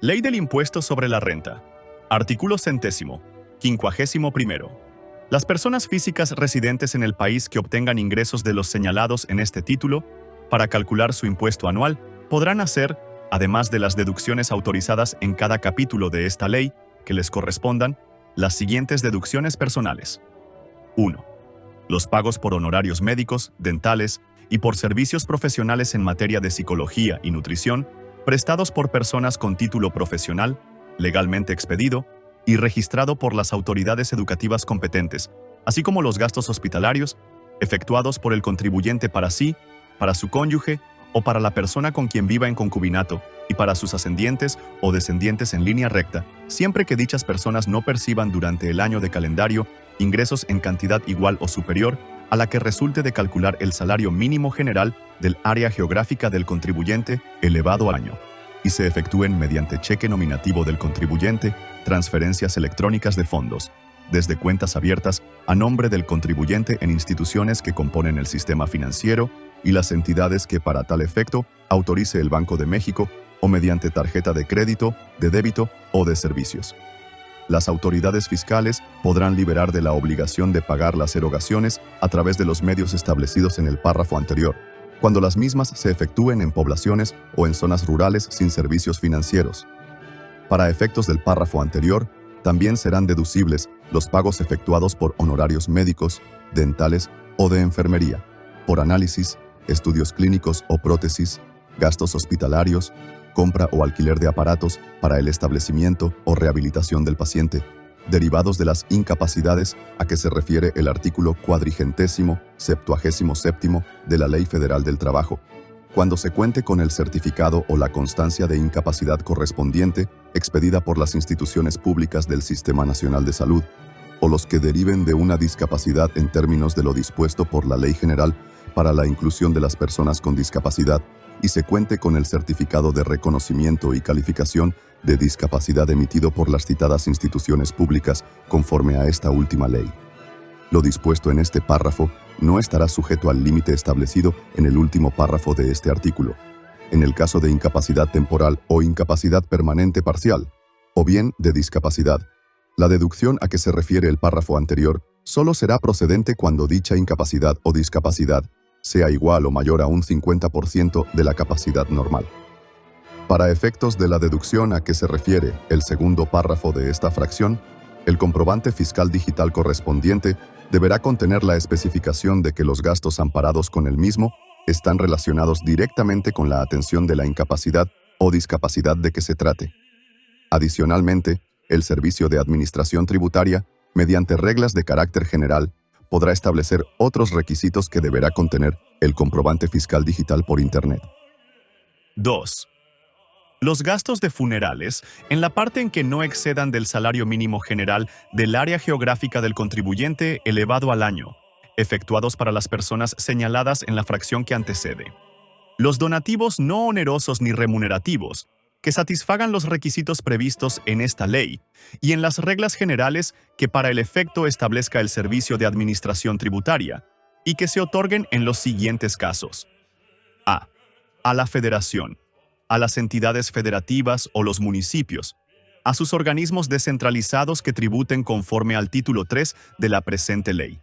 Ley del Impuesto sobre la Renta. Artículo 51. Las personas físicas residentes en el país que obtengan ingresos de los señalados en este título, para calcular su impuesto anual, podrán hacer, además de las deducciones autorizadas en cada capítulo de esta ley que les correspondan, las siguientes deducciones personales. 1. Los pagos por honorarios médicos, dentales y por servicios profesionales en materia de psicología y nutrición, prestados por personas con título profesional, legalmente expedido y registrado por las autoridades educativas competentes, así como los gastos hospitalarios, efectuados por el contribuyente para sí, para su cónyuge o para la persona con quien viva en concubinato y para sus ascendientes o descendientes en línea recta, siempre que dichas personas no perciban durante el año de calendario ingresos en cantidad igual o superior a la que resulte de calcular el salario mínimo general del área geográfica del contribuyente elevado al año, y se efectúen mediante cheque nominativo del contribuyente, transferencias electrónicas de fondos, desde cuentas abiertas a nombre del contribuyente en instituciones que componen el sistema financiero y las entidades que para tal efecto autorice el Banco de México o mediante tarjeta de crédito, de débito o de servicios. Las autoridades fiscales podrán liberar de la obligación de pagar las erogaciones a través de los medios establecidos en el párrafo anterior, cuando las mismas se efectúen en poblaciones o en zonas rurales sin servicios financieros. Para efectos del párrafo anterior, también serán deducibles los pagos efectuados por honorarios médicos, dentales o de enfermería, por análisis, estudios clínicos o prótesis, gastos hospitalarios, compra o alquiler de aparatos para el establecimiento o rehabilitación del paciente, derivados de las incapacidades a que se refiere el artículo 477 de la Ley Federal del Trabajo, cuando se cuente con el certificado o la constancia de incapacidad correspondiente expedida por las instituciones públicas del Sistema Nacional de Salud, o los que deriven de una discapacidad en términos de lo dispuesto por la Ley General para la inclusión de las personas con discapacidad, y se cuente con el certificado de reconocimiento y calificación de discapacidad emitido por las citadas instituciones públicas conforme a esta última ley. Lo dispuesto en este párrafo no estará sujeto al límite establecido en el último párrafo de este artículo, en el caso de incapacidad temporal o incapacidad permanente parcial, o bien de discapacidad. La deducción a que se refiere el párrafo anterior solo será procedente cuando dicha incapacidad o discapacidad sea igual o mayor a un 50% de la capacidad normal. Para efectos de la deducción a que se refiere el segundo párrafo de esta fracción, el comprobante fiscal digital correspondiente deberá contener la especificación de que los gastos amparados con el mismo están relacionados directamente con la atención de la incapacidad o discapacidad de que se trate. Adicionalmente, el Servicio de Administración Tributaria, mediante reglas de carácter general, podrá establecer otros requisitos que deberá contener el comprobante fiscal digital por Internet. 2. Los gastos de funerales, en la parte en que no excedan del salario mínimo general del área geográfica del contribuyente elevado al año, efectuados para las personas señaladas en la fracción que antecede. Los donativos no onerosos ni remunerativos, que satisfagan los requisitos previstos en esta ley y en las reglas generales que para el efecto establezca el Servicio de Administración Tributaria, y que se otorguen en los siguientes casos. A. A la Federación, a las entidades federativas o los municipios, a sus organismos descentralizados que tributen conforme al título 3 de la presente ley,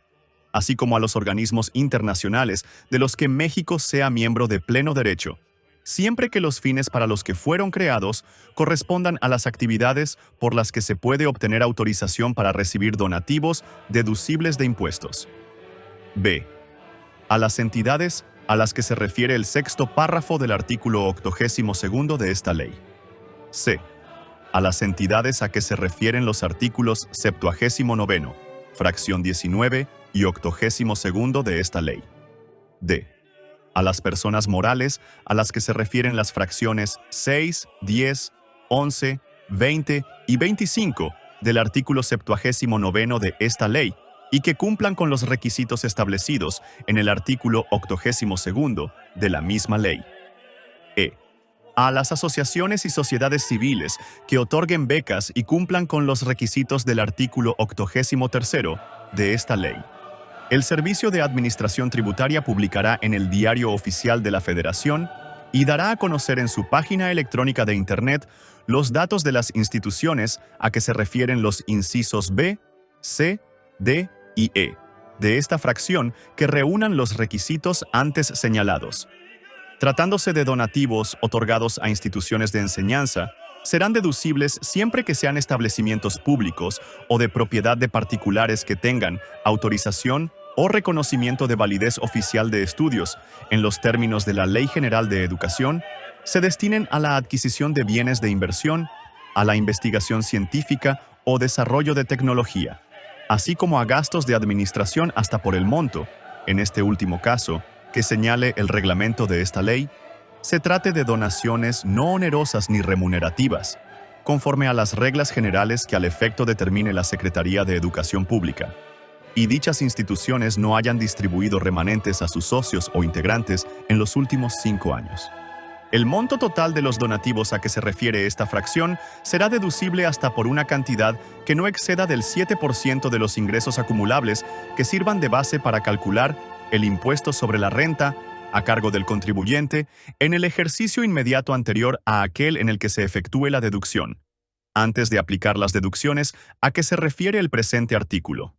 así como a los organismos internacionales de los que México sea miembro de pleno derecho, siempre que los fines para los que fueron creados correspondan a las actividades por las que se puede obtener autorización para recibir donativos deducibles de impuestos. B. A las entidades a las que se refiere el sexto párrafo del artículo 82 de esta ley. C. A las entidades a que se refieren los artículos 79, fracción 19 y 82 de esta ley. D. A las personas morales a las que se refieren las fracciones 6, 10, 11, 20 y 25 del artículo 79 de esta ley y que cumplan con los requisitos establecidos en el artículo 82 de la misma ley. E. A las asociaciones y sociedades civiles que otorguen becas y cumplan con los requisitos del artículo 83 de esta ley. El Servicio de Administración Tributaria publicará en el Diario Oficial de la Federación y dará a conocer en su página electrónica de Internet los datos de las instituciones a que se refieren los incisos B, C, D y E de esta fracción que reúnan los requisitos antes señalados. Tratándose de donativos otorgados a instituciones de enseñanza, serán deducibles siempre que sean establecimientos públicos o de propiedad de particulares que tengan autorización o reconocimiento de validez oficial de estudios, en los términos de la Ley General de Educación, se destinen a la adquisición de bienes de inversión, a la investigación científica o desarrollo de tecnología, así como a gastos de administración hasta por el monto, en este último caso, que señale el reglamento de esta ley, se trate de donaciones no onerosas ni remunerativas, conforme a las reglas generales que al efecto determine la Secretaría de Educación Pública, y dichas instituciones no hayan distribuido remanentes a sus socios o integrantes en los últimos 5 años. El monto total de los donativos a que se refiere esta fracción será deducible hasta por una cantidad que no exceda del 7% de los ingresos acumulables que sirvan de base para calcular el impuesto sobre la renta a cargo del contribuyente en el ejercicio inmediato anterior a aquel en el que se efectúe la deducción, antes de aplicar las deducciones a que se refiere el presente artículo.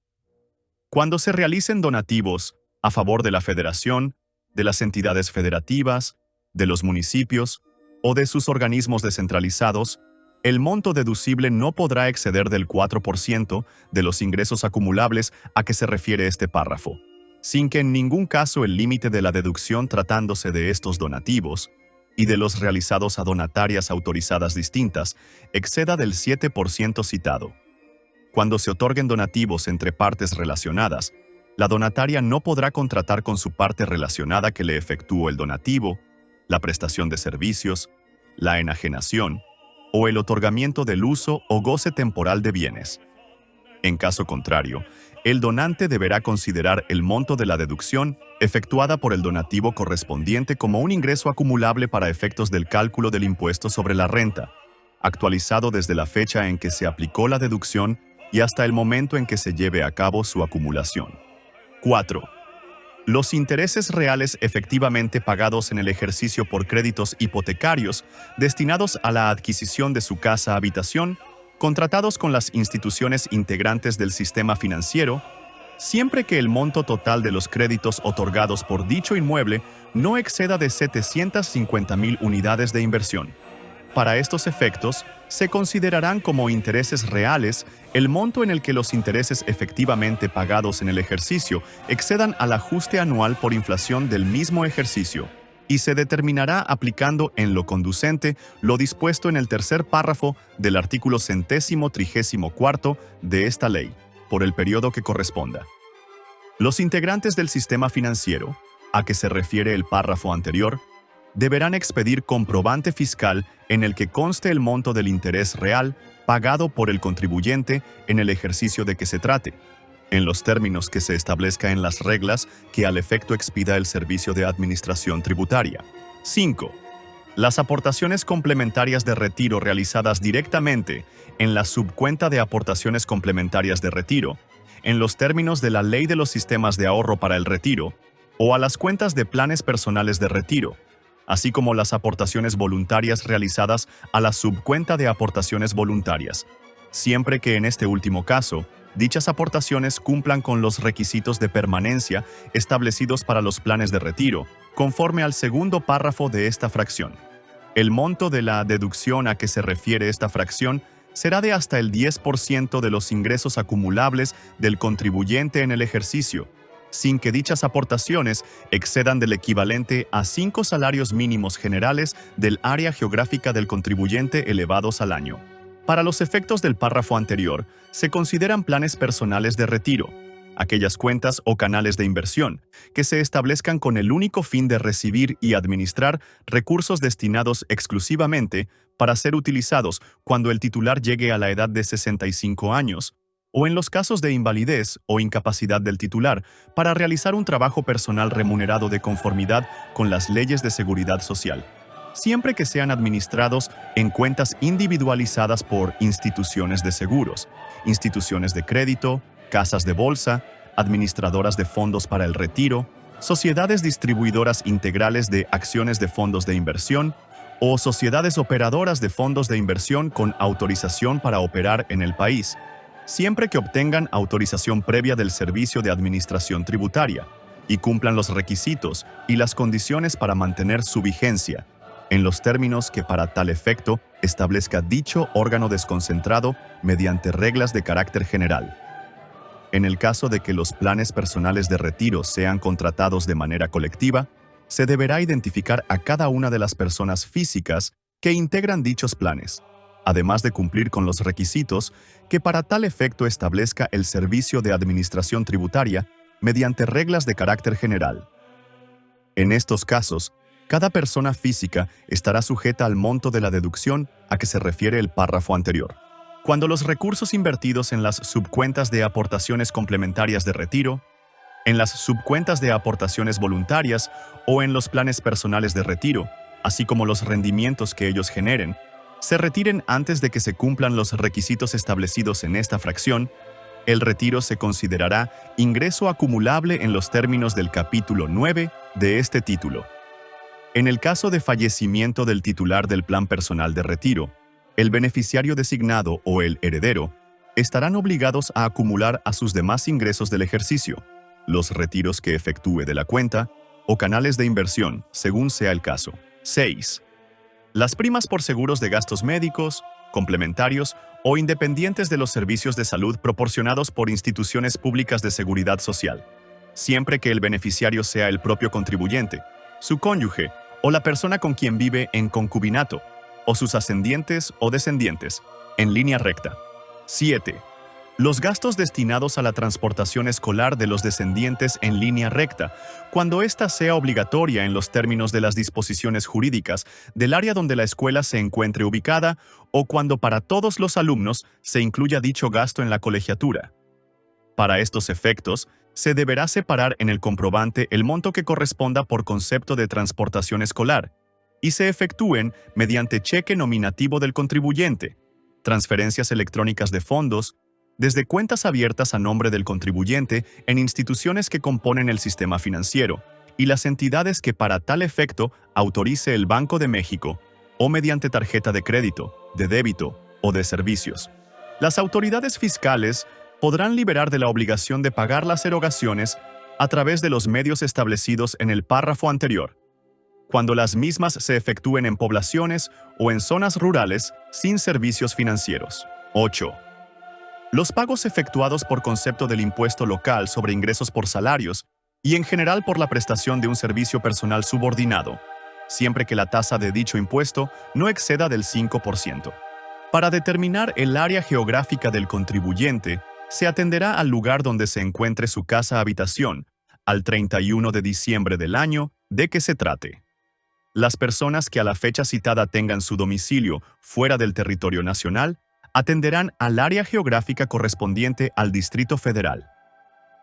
Cuando se realicen donativos a favor de la Federación, de las entidades federativas, de los municipios o de sus organismos descentralizados, el monto deducible no podrá exceder del 4% de los ingresos acumulables a que se refiere este párrafo, sin que en ningún caso el límite de la deducción tratándose de estos donativos y de los realizados a donatarias autorizadas distintas exceda del 7% citado. Cuando se otorguen donativos entre partes relacionadas, la donataria no podrá contratar con su parte relacionada que le efectuó el donativo, la prestación de servicios, la enajenación o el otorgamiento del uso o goce temporal de bienes. En caso contrario, el donante deberá considerar el monto de la deducción efectuada por el donativo correspondiente como un ingreso acumulable para efectos del cálculo del impuesto sobre la renta, actualizado desde la fecha en que se aplicó la deducción y hasta el momento en que se lleve a cabo su acumulación. 4. Los intereses reales efectivamente pagados en el ejercicio por créditos hipotecarios destinados a la adquisición de su casa-habitación, contratados con las instituciones integrantes del sistema financiero, siempre que el monto total de los créditos otorgados por dicho inmueble no exceda de 750,000 unidades de inversión. Para estos efectos, se considerarán como intereses reales el monto en el que los intereses efectivamente pagados en el ejercicio excedan al ajuste anual por inflación del mismo ejercicio, y se determinará aplicando en lo conducente lo dispuesto en el tercer párrafo del artículo 134 de esta ley, por el periodo que corresponda. Los integrantes del sistema financiero, a que se refiere el párrafo anterior, deberán expedir comprobante fiscal en el que conste el monto del interés real pagado por el contribuyente en el ejercicio de que se trate, en los términos que se establezca en las reglas que al efecto expida el Servicio de Administración Tributaria. 5. Las aportaciones complementarias de retiro realizadas directamente en la subcuenta de aportaciones complementarias de retiro, en los términos de la Ley de los Sistemas de Ahorro para el Retiro, o a las cuentas de planes personales de retiro, así como las aportaciones voluntarias realizadas a la subcuenta de aportaciones voluntarias, siempre que en este último caso, dichas aportaciones cumplan con los requisitos de permanencia establecidos para los planes de retiro, conforme al segundo párrafo de esta fracción. El monto de la deducción a que se refiere esta fracción será de hasta el 10% de los ingresos acumulables del contribuyente en el ejercicio, sin que dichas aportaciones excedan del equivalente a 5 salarios mínimos generales del área geográfica del contribuyente elevados al año. Para los efectos del párrafo anterior, se consideran planes personales de retiro, aquellas cuentas o canales de inversión que se establezcan con el único fin de recibir y administrar recursos destinados exclusivamente para ser utilizados cuando el titular llegue a la edad de 65 años, o en los casos de invalidez o incapacidad del titular, para realizar un trabajo personal remunerado de conformidad con las leyes de seguridad social, siempre que sean administrados en cuentas individualizadas por instituciones de seguros, instituciones de crédito, casas de bolsa, administradoras de fondos para el retiro, sociedades distribuidoras integrales de acciones de fondos de inversión o sociedades operadoras de fondos de inversión con autorización para operar en el país, siempre que obtengan autorización previa del Servicio de Administración Tributaria y cumplan los requisitos y las condiciones para mantener su vigencia, en los términos que para tal efecto establezca dicho órgano desconcentrado mediante reglas de carácter general. En el caso de que los planes personales de retiro sean contratados de manera colectiva, se deberá identificar a cada una de las personas físicas que integran dichos planes, además de cumplir con los requisitos que para tal efecto establezca el Servicio de Administración Tributaria mediante reglas de carácter general. En estos casos, cada persona física estará sujeta al monto de la deducción a que se refiere el párrafo anterior. Cuando los recursos invertidos en las subcuentas de aportaciones complementarias de retiro, en las subcuentas de aportaciones voluntarias o en los planes personales de retiro, así como los rendimientos que ellos generen, se retiren antes de que se cumplan los requisitos establecidos en esta fracción, el retiro se considerará ingreso acumulable en los términos del capítulo 9 de este título. En el caso de fallecimiento del titular del plan personal de retiro, el beneficiario designado o el heredero estarán obligados a acumular a sus demás ingresos del ejercicio, los retiros que efectúe de la cuenta o canales de inversión, según sea el caso. 6. Las primas por seguros de gastos médicos, complementarios o independientes de los servicios de salud proporcionados por instituciones públicas de seguridad social, siempre que el beneficiario sea el propio contribuyente, su cónyuge o la persona con quien vive en concubinato, o sus ascendientes o descendientes, en línea recta. 7. Los gastos destinados a la transportación escolar de los descendientes en línea recta, cuando ésta sea obligatoria en los términos de las disposiciones jurídicas del área donde la escuela se encuentre ubicada o cuando para todos los alumnos se incluya dicho gasto en la colegiatura. Para estos efectos, se deberá separar en el comprobante el monto que corresponda por concepto de transportación escolar y se efectúen mediante cheque nominativo del contribuyente, transferencias electrónicas de fondos, desde cuentas abiertas a nombre del contribuyente en instituciones que componen el sistema financiero y las entidades que para tal efecto autorice el Banco de México, o mediante tarjeta de crédito, de débito o de servicios. Las autoridades fiscales podrán liberar de la obligación de pagar las erogaciones a través de los medios establecidos en el párrafo anterior, cuando las mismas se efectúen en poblaciones o en zonas rurales sin servicios financieros. 8. Los pagos efectuados por concepto del impuesto local sobre ingresos por salarios y en general por la prestación de un servicio personal subordinado, siempre que la tasa de dicho impuesto no exceda del 5%. Para determinar el área geográfica del contribuyente, se atenderá al lugar donde se encuentre su casa-habitación, al 31 de diciembre del año de que se trate. Las personas que a la fecha citada tengan su domicilio fuera del territorio nacional atenderán al área geográfica correspondiente al Distrito Federal.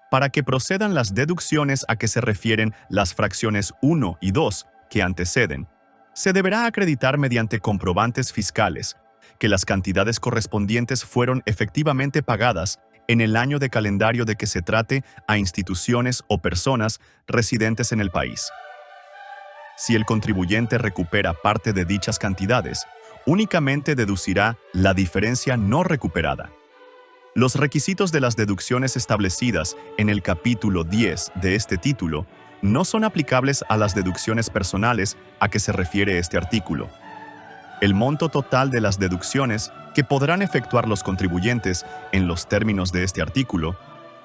Para que procedan las deducciones a que se refieren las fracciones 1 y 2 que anteceden, se deberá acreditar mediante comprobantes fiscales que las cantidades correspondientes fueron efectivamente pagadas en el año de calendario de que se trate a instituciones o personas residentes en el país. Si el contribuyente recupera parte de dichas cantidades, únicamente deducirá la diferencia no recuperada. Los requisitos de las deducciones establecidas en el capítulo 10 de este título no son aplicables a las deducciones personales a que se refiere este artículo. El monto total de las deducciones que podrán efectuar los contribuyentes en los términos de este artículo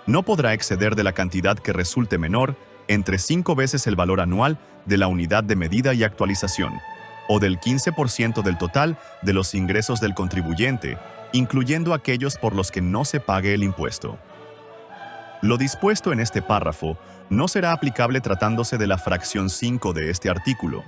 no podrá exceder de la cantidad que resulte menor entre 5 veces el valor anual de la unidad de medida y actualización, o del 15% del total de los ingresos del contribuyente, incluyendo aquellos por los que no se pague el impuesto. Lo dispuesto en este párrafo no será aplicable tratándose de la fracción 5 de este artículo,